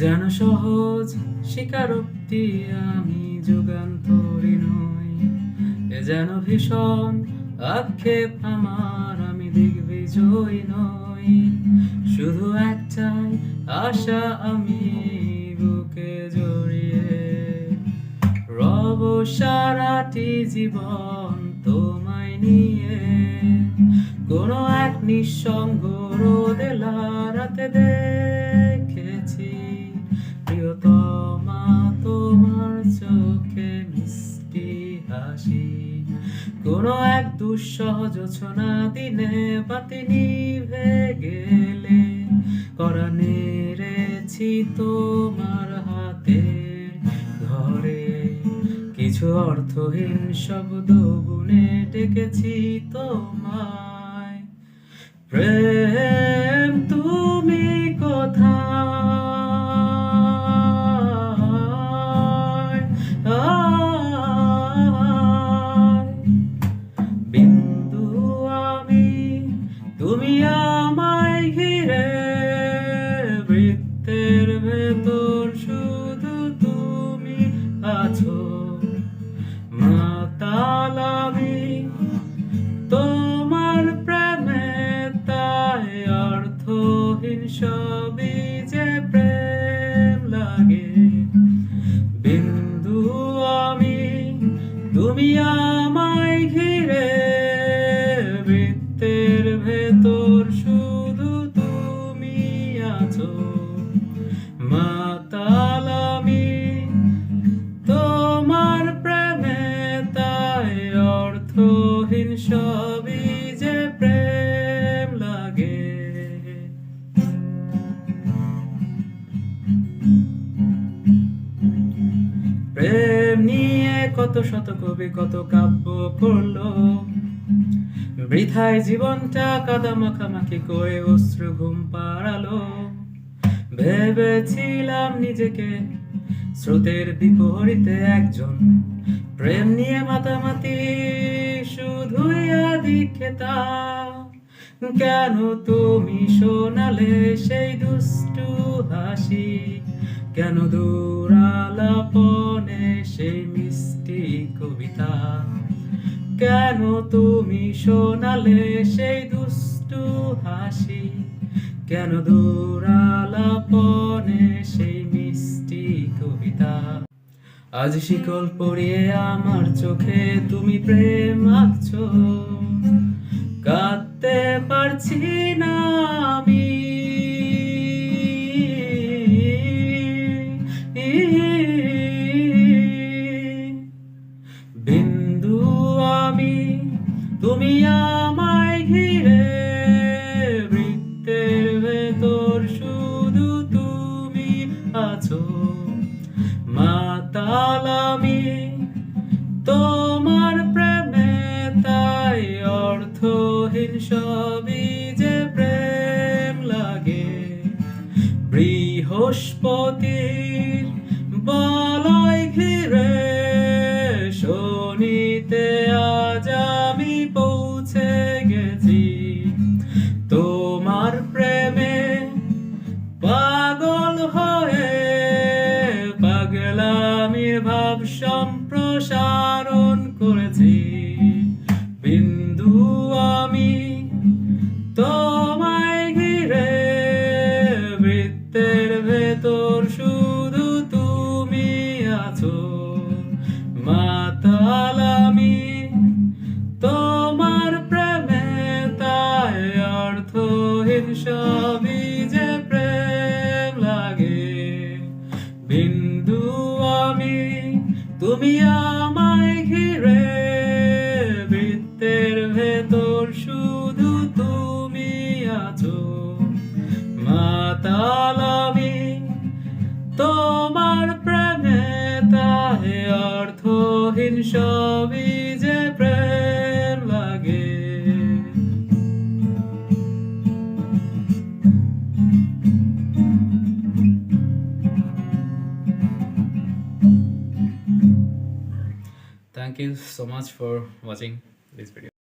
যেন সহজ স্বীকারোক্তি আমি যুগান্তরী নই, এ যেন ভীষণ আক্ষেপ আমার আমি দিগ্বিজয়ী নই। শুধু একটাই আশা আমি বুকে জড়িয়ে রব সারাটি জীবন তোমায় নিয়ে। কোনো এক নিঃসঙ্গ রোদেলা রাতে দেখেছি প্রিয়তমা তোমার চোখে মিষ্টি হাসি। কোনো এক দুঃসহ জোছনা দিনে বাতি নিভে গেলে করা নেড়েছি তোমার হাতে ঘরে। কিছু অর্থহীন শব্দ গুনে ডেকেছি তোমায়, প্রেম তুমি কোথায়? বিন্দু আমি, তুমি আমায় ঘিরে, বৃত্তের ভেতর শুধু তুমি আছো। মাতাল আমি তোমার প্রেমে, তাই অর্থহীন সবই যে প্রেম লাগে। বিন্দু আমি, তুমি আমায় ঘিরে, বৃত্তের ভেতর শুধু তুমি আছো। মাতাল আমি তোমার প্রেমে, তাই অর্থহীন সবই যে প্রেম লাগে। প্রেম নিয়ে কত শত কবি কত কাব্য করলো, বৃথায় জীবনটা কাদা মাখামাখি করে অশ্রু ঘুম পাড়ালো। ভেবেছিলাম নিজেকে স্রোতের বিপরীতে একজন, প্রেম নিয়ে মাতামাতি শুধুই আদিক্ষেতা। কেন তুমি শোনালে সেই দুষ্টু হাসি, কেন দূরালাপনে সেই মিষ্টি কবিতা। কেন তুমি শোনালে সেই দুষ্টু হাসি, কেন দূরালাপনে সেই মিষ্টি কবিতা। আজ শিকল পরিয়ে আমার চোখে তুমি প্রেম আঁকছো, কাঁদতে পারছি না আমি। বিন্দু আমি, তুমি আমায় ঘিরে, বৃত্তের ভেতর শুধু তুমি আছো। মাতাল আমি তোমার প্রেমে, তাই অর্থহীন সবই যে প্রেম লাগে। বৃহস্পতির বলয় ঘিরে শনিতে আজ আমি পৌঁছে গেছি। তোমার প্রেমে পাগল হয়ে পাগলামির ভাব সম্প্রসারণ করেছি। বিন্দু আমি তোমায় ঘিরে, বৃত্তের ভেতর শুধু তুমি আছো। মাতাল আমি তোমার প্রেমে, তাই অর্থহীন সবই যে প্রেম লাগে। বিন্দু আমি, তুমি আমায় ঘিরে, বৃত্তের ভেতর শুধু তুমি আছো। মাতাল আমি তোমার প্রেমে, তাই অর্থহীন সবই যে প্রেম লাগে। Thank you so much for watching this video.